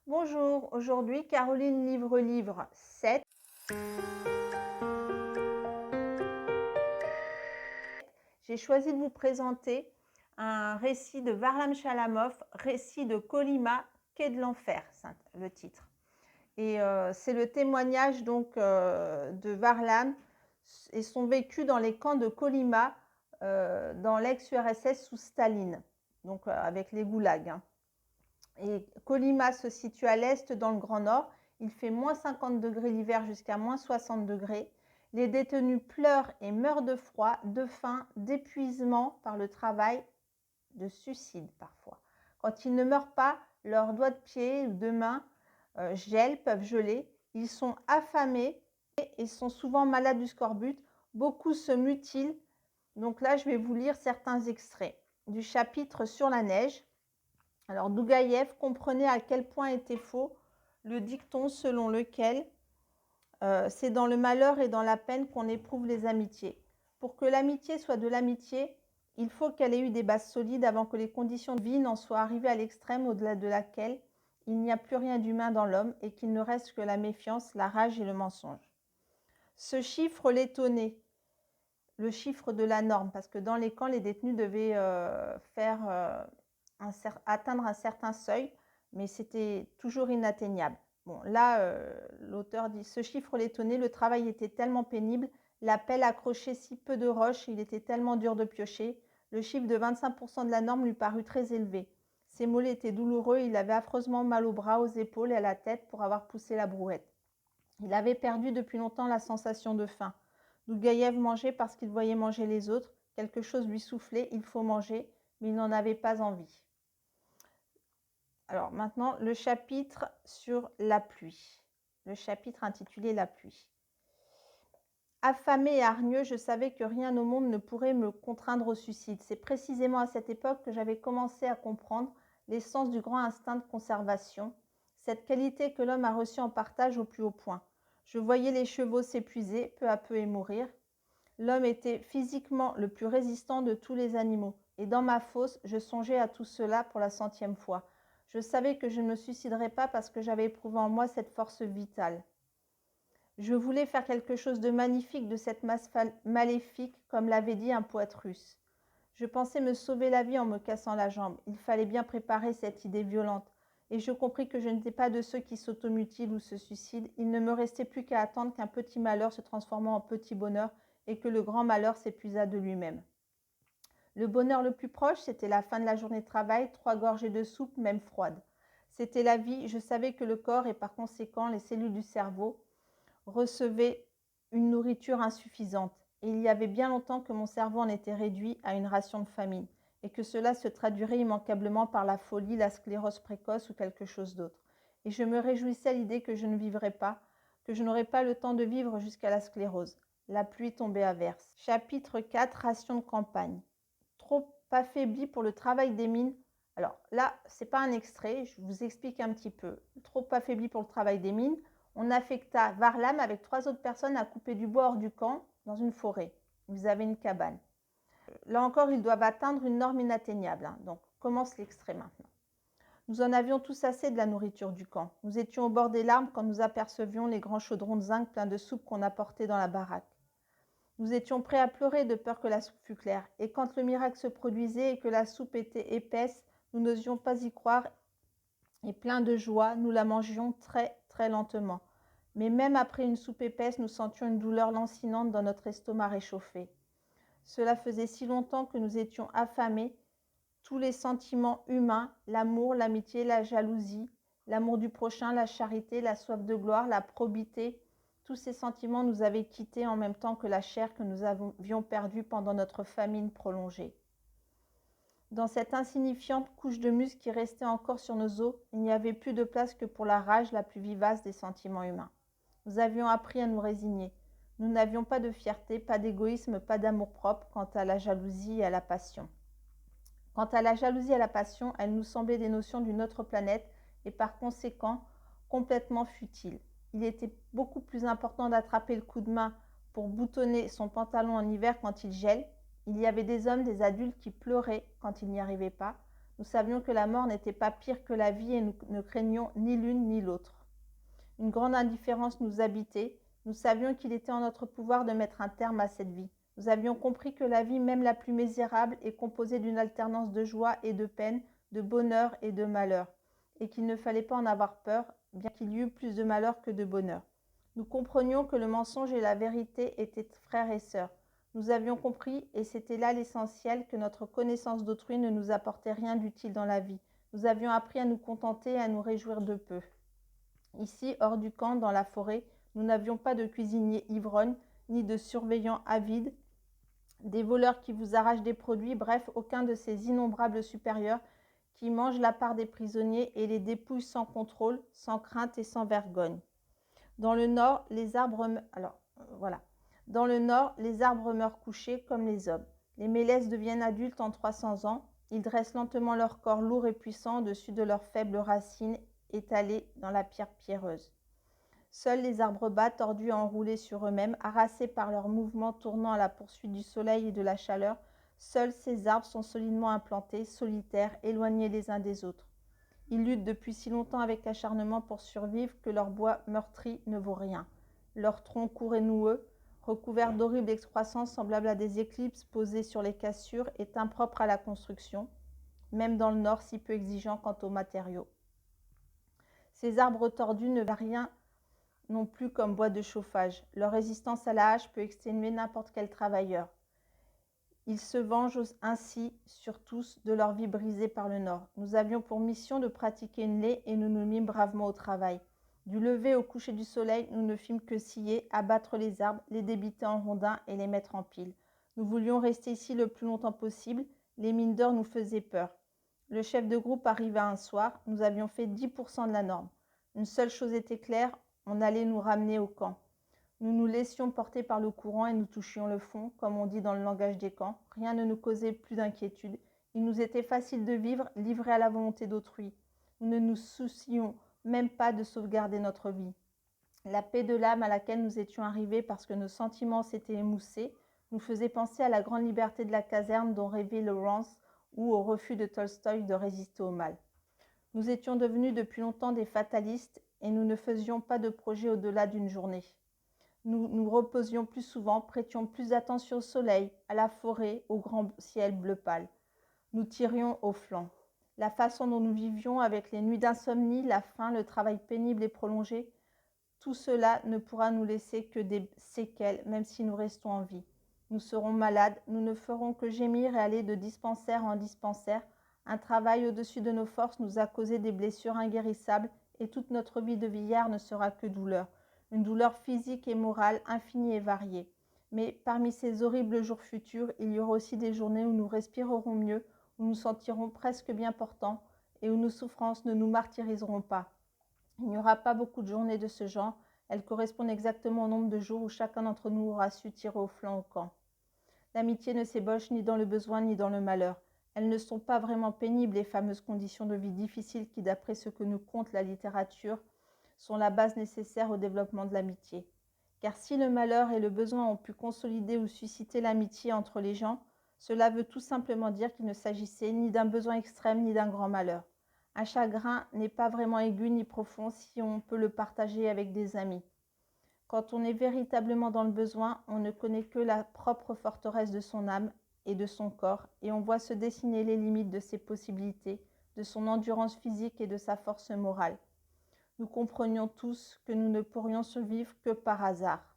Bonjour, aujourd'hui Caroline livre livre 7. J'ai choisi de vous présenter un récit de Varlam Chalamov, récit de Colima, Quai de l'enfer, c'est le titre. Et c'est le témoignage donc de Varlam et son vécu dans les camps de Colima, dans l'ex-URSS sous Staline, donc avec les goulags, hein. Et Colima se situe à l'est dans le Grand Nord. Il fait moins 50 degrés l'hiver jusqu'à moins 60 degrés. Les détenus pleurent et meurent de froid, de faim, d'épuisement par le travail, de suicide parfois. Quand ils ne meurent pas, leurs doigts de pied ou de main gèlent, peuvent geler. Ils sont affamés et sont souvent malades du scorbut. Beaucoup se mutilent. Donc là, je vais vous lire certains extraits du chapitre sur la neige. Alors Dougaïev comprenait à quel point était faux le dicton selon lequel c'est dans le malheur et dans la peine qu'on éprouve les amitiés. Pour que l'amitié soit de l'amitié, il faut qu'elle ait eu des bases solides avant que les conditions de vie n'en soient arrivées à l'extrême au-delà de laquelle il n'y a plus rien d'humain dans l'homme et qu'il ne reste que la méfiance, la rage et le mensonge. Ce chiffre l'étonnait, le chiffre de la norme, parce que dans les camps, les détenus devaient atteindre un certain seuil, mais c'était toujours inatteignable. Bon, là, l'auteur dit « Ce chiffre l'étonnait, le travail était tellement pénible, la pelle accrochait si peu de roches, il était tellement dur de piocher. Le chiffre de 25% de la norme lui parut très élevé. Ses mollets étaient douloureux, il avait affreusement mal aux bras, aux épaules et à la tête pour avoir poussé la brouette. Il avait perdu depuis longtemps la sensation de faim. Dougaïev mangeait parce qu'il voyait manger les autres. Quelque chose lui soufflait, il faut manger, mais il n'en avait pas envie. » Alors maintenant, le chapitre sur la pluie. Le chapitre intitulé « La pluie ». Affamé et hargneux, je savais que rien au monde ne pourrait me contraindre au suicide. C'est précisément à cette époque que j'avais commencé à comprendre l'essence du grand instinct de conservation, cette qualité que l'homme a reçue en partage au plus haut point. Je voyais les chevaux s'épuiser peu à peu et mourir. L'homme était physiquement le plus résistant de tous les animaux. Et dans ma fosse, je songeais à tout cela pour la 100e fois. Je savais que je ne me suiciderais pas parce que j'avais éprouvé en moi cette force vitale. Je voulais faire quelque chose de magnifique de cette masse maléfique, comme l'avait dit un poète russe. Je pensais me sauver la vie en me cassant la jambe. Il fallait bien préparer cette idée violente. Et je compris que je n'étais pas de ceux qui s'automutilent ou se suicident. Il ne me restait plus qu'à attendre qu'un petit malheur se transformât en petit bonheur et que le grand malheur s'épuisât de lui-même. Le bonheur le plus proche, c'était la fin de la journée de travail, 3 gorgées de soupe, même froide. C'était la vie. Je savais que le corps et par conséquent les cellules du cerveau recevait une nourriture insuffisante. Et il y avait bien longtemps que mon cerveau en était réduit à une ration de famine, et que cela se traduirait immanquablement par la folie, la sclérose précoce ou quelque chose d'autre. Et je me réjouissais à l'idée que je ne vivrais pas, que je n'aurais pas le temps de vivre jusqu'à la sclérose. La pluie tombait à verse. Chapitre 4, ration de campagne. Trop affaibli pour le travail des mines. Alors là, c'est pas un extrait, je vous explique un petit peu. Trop affaibli pour le travail des mines. On affecta Varlam avec 3 autres personnes à couper du bois hors du camp dans une forêt. Ils avaient une cabane. Là encore, ils doivent atteindre une norme inatteignable, hein. Donc, commence l'extrait maintenant. Nous en avions tous assez de la nourriture du camp. Nous étions au bord des larmes quand nous apercevions les grands chaudrons de zinc pleins de soupe qu'on apportait dans la baraque. Nous étions prêts à pleurer de peur que la soupe fût claire. Et quand le miracle se produisait et que la soupe était épaisse, nous n'osions pas y croire et pleins de joie, nous la mangions très, très lentement. Mais même après une soupe épaisse, nous sentions une douleur lancinante dans notre estomac réchauffé. Cela faisait si longtemps que nous étions affamés. Tous les sentiments humains, l'amour, l'amitié, la jalousie, l'amour du prochain, la charité, la soif de gloire, la probité, tous ces sentiments nous avaient quittés en même temps que la chair que nous avions perdue pendant notre famine prolongée. Dans cette insignifiante couche de muscle qui restait encore sur nos os, il n'y avait plus de place que pour la rage la plus vivace des sentiments humains. Nous avions appris à nous résigner. Nous n'avions pas de fierté, pas d'égoïsme, pas d'amour-propre quant à la jalousie et à la passion. Quant à la jalousie et à la passion, elles nous semblaient des notions d'une autre planète et par conséquent complètement futiles. Il était beaucoup plus important d'attraper le coup de main pour boutonner son pantalon en hiver quand il gèle. Il y avait des hommes, des adultes qui pleuraient quand ils n'y arrivaient pas. Nous savions que la mort n'était pas pire que la vie et nous ne craignions ni l'une ni l'autre. Une grande indifférence nous habitait. Nous savions qu'il était en notre pouvoir de mettre un terme à cette vie. Nous avions compris que la vie, même la plus misérable, est composée d'une alternance de joie et de peine, de bonheur et de malheur, et qu'il ne fallait pas en avoir peur, bien qu'il y eût plus de malheur que de bonheur. Nous comprenions que le mensonge et la vérité étaient frères et sœurs. Nous avions compris, et c'était là l'essentiel, que notre connaissance d'autrui ne nous apportait rien d'utile dans la vie. Nous avions appris à nous contenter et à nous réjouir de peu. Ici, hors du camp, dans la forêt, nous n'avions pas de cuisiniers ivrognes, ni de surveillants avides, des voleurs qui vous arrachent des produits, bref, aucun de ces innombrables supérieurs qui mangent la part des prisonniers et les dépouillent sans contrôle, sans crainte et sans vergogne. Dans le nord, les arbres meurent couchés comme les hommes. Les mélèzes deviennent adultes en 300 ans. Ils dressent lentement leur corps lourd et puissant au-dessus de leurs faibles racines étalées dans la pierre pierreuse. Seuls les arbres bas, tordus et enroulés sur eux-mêmes, harassés par leurs mouvements tournant à la poursuite du soleil et de la chaleur, seuls ces arbres sont solidement implantés, solitaires, éloignés les uns des autres. Ils luttent depuis si longtemps avec acharnement pour survivre que leur bois meurtri ne vaut rien. Leurs troncs courts et noueux, recouverts d'horribles excroissances semblables à des éclipses posées sur les cassures, est impropre à la construction, même dans le nord si peu exigeant quant aux matériaux. Ces arbres tordus ne valent rien non plus comme bois de chauffage. Leur résistance à la hache peut exténuer n'importe quel travailleur. Ils se vengent ainsi sur tous de leur vie brisée par le Nord. Nous avions pour mission de pratiquer une lait et nous nous mîmes bravement au travail. Du lever au coucher du soleil, nous ne fîmes que scier, abattre les arbres, les débiter en rondins et les mettre en pile. Nous voulions rester ici le plus longtemps possible. Les mines d'or nous faisaient peur. Le chef de groupe arriva un soir. Nous avions fait 10% de la norme. Une seule chose était claire, on allait nous ramener au camp. Nous nous laissions porter par le courant et nous touchions le fond, comme on dit dans le langage des camps. Rien ne nous causait plus d'inquiétude. Il nous était facile de vivre, livrés à la volonté d'autrui. Nous ne nous soucions même pas de sauvegarder notre vie. La paix de l'âme à laquelle nous étions arrivés parce que nos sentiments s'étaient émoussés nous faisait penser à la grande liberté de la caserne dont rêvait Lawrence ou au refus de Tolstoï de résister au mal. Nous étions devenus depuis longtemps des fatalistes et nous ne faisions pas de projet au-delà d'une journée. Nous nous reposions plus souvent, prêtions plus attention au soleil, à la forêt, au grand ciel bleu pâle. Nous tirions au flanc. La façon dont nous vivions avec les nuits d'insomnie, la faim, le travail pénible et prolongé, tout cela ne pourra nous laisser que des séquelles, même si nous restons en vie. Nous serons malades, nous ne ferons que gémir et aller de dispensaire en dispensaire. Un travail au-dessus de nos forces nous a causé des blessures inguérissables et toute notre vie de vieillard ne sera que douleur. Une douleur physique et morale infinie et variée. Mais parmi ces horribles jours futurs, il y aura aussi des journées où nous respirerons mieux, où nous sentirons presque bien portants et où nos souffrances ne nous martyriseront pas. Il n'y aura pas beaucoup de journées de ce genre. Elles correspondent exactement au nombre de jours où chacun d'entre nous aura su tirer au flanc au camp. L'amitié ne s'ébauche ni dans le besoin ni dans le malheur. Elles ne sont pas vraiment pénibles, les fameuses conditions de vie difficiles qui, d'après ce que nous conte la littérature, sont la base nécessaire au développement de l'amitié. Car si le malheur et le besoin ont pu consolider ou susciter l'amitié entre les gens, cela veut tout simplement dire qu'il ne s'agissait ni d'un besoin extrême ni d'un grand malheur. Un chagrin n'est pas vraiment aigu ni profond si on peut le partager avec des amis. Quand on est véritablement dans le besoin, on ne connaît que la propre forteresse de son âme et de son corps, et on voit se dessiner les limites de ses possibilités, de son endurance physique et de sa force morale. Nous comprenions tous que nous ne pourrions survivre que par hasard.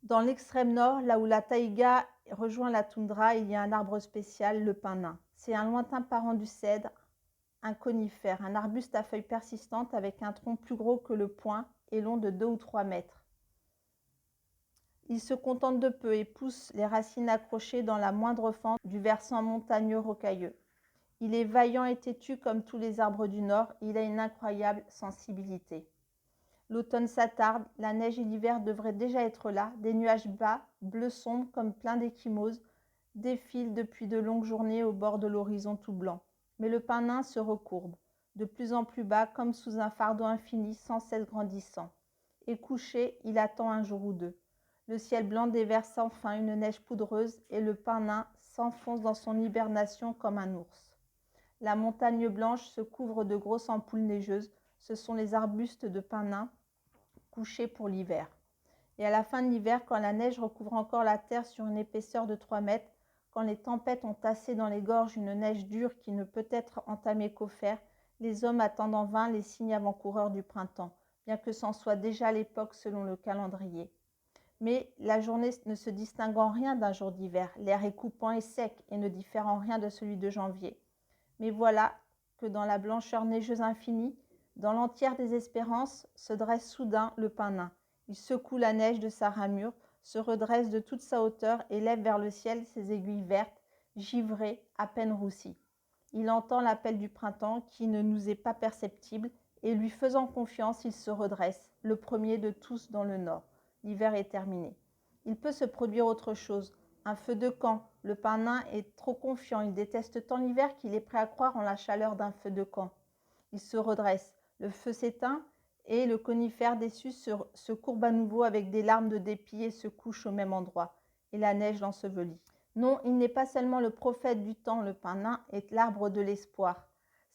Dans l'extrême nord, là où la taïga rejoint la toundra, il y a un arbre spécial, le pin nain. C'est un lointain parent du cèdre, un conifère, un arbuste à feuilles persistantes avec un tronc plus gros que le poing et long de 2 ou 3 mètres. Il se contente de peu et pousse les racines accrochées dans la moindre fente du versant montagneux rocailleux. Il est vaillant et têtu comme tous les arbres du Nord, il a une incroyable sensibilité. L'automne s'attarde, la neige et l'hiver devraient déjà être là, des nuages bas, bleu sombre comme plein d'échymoses, défilent depuis de longues journées au bord de l'horizon tout blanc. Mais le pin nain se recourbe, de plus en plus bas, comme sous un fardeau infini sans cesse grandissant. Et couché, il attend un jour ou deux. Le ciel blanc déverse enfin une neige poudreuse et le pin nain s'enfonce dans son hibernation comme un ours. La montagne blanche se couvre de grosses ampoules neigeuses. Ce sont les arbustes de pin nain couchés pour l'hiver. Et à la fin de l'hiver, quand la neige recouvre encore la terre sur une épaisseur de 3 mètres, quand les tempêtes ont tassé dans les gorges une neige dure qui ne peut être entamée qu'au fer, les hommes attendent en vain les signes avant-coureurs du printemps, bien que c'en soit déjà l'époque selon le calendrier. Mais la journée ne se distingue en rien d'un jour d'hiver, l'air est coupant et sec et ne diffère en rien de celui de janvier. Mais voilà que dans la blancheur neigeuse infinie, dans l'entière désespérance, se dresse soudain le pin nain. Il secoue la neige de sa ramure, se redresse de toute sa hauteur et lève vers le ciel ses aiguilles vertes, givrées, à peine roussies. Il entend l'appel du printemps qui ne nous est pas perceptible et lui faisant confiance, il se redresse, le premier de tous dans le nord. L'hiver est terminé. Il peut se produire autre chose, un feu de camp. Le pin nain est trop confiant, il déteste tant l'hiver qu'il est prêt à croire en la chaleur d'un feu de camp. Il se redresse, le feu s'éteint et le conifère déçu se courbe à nouveau avec des larmes de dépit et se couche au même endroit, et la neige l'ensevelit. Non, il n'est pas seulement le prophète du temps, le pin nain est l'arbre de l'espoir.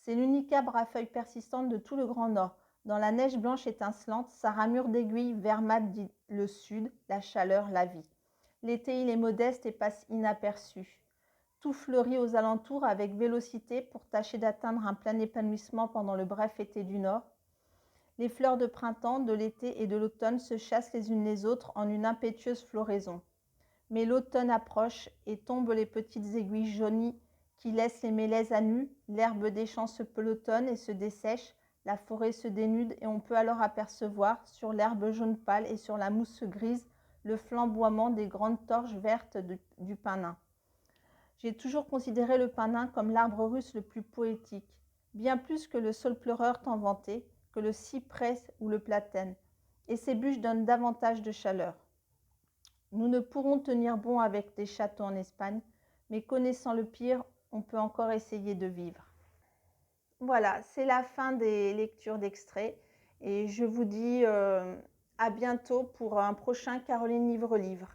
C'est l'unique arbre à feuilles persistantes de tout le Grand Nord. Dans la neige blanche étincelante, sa ramure d'aiguille vert mat dit le sud, la chaleur, la vie. L'été, il est modeste et passe inaperçu. Tout fleurit aux alentours avec vélocité pour tâcher d'atteindre un plein épanouissement pendant le bref été du Nord. Les fleurs de printemps, de l'été et de l'automne se chassent les unes les autres en une impétueuse floraison. Mais l'automne approche et tombent les petites aiguilles jaunies qui laissent les mélèzes à nu, l'herbe des champs se pelotonne et se dessèche, la forêt se dénude et on peut alors apercevoir, sur l'herbe jaune pâle et sur la mousse grise, le flamboiement des grandes torches vertes du pin nain. J'ai toujours considéré le pin nain comme l'arbre russe le plus poétique, bien plus que le saule pleureur tant vanté, que le cyprès ou le platane, et ses bûches donnent davantage de chaleur. Nous ne pourrons tenir bon avec des châteaux en Espagne, mais connaissant le pire, on peut encore essayer de vivre. Voilà, c'est la fin des lectures d'extraits et je vous dis à bientôt pour un prochain Caroline Livre-Livre.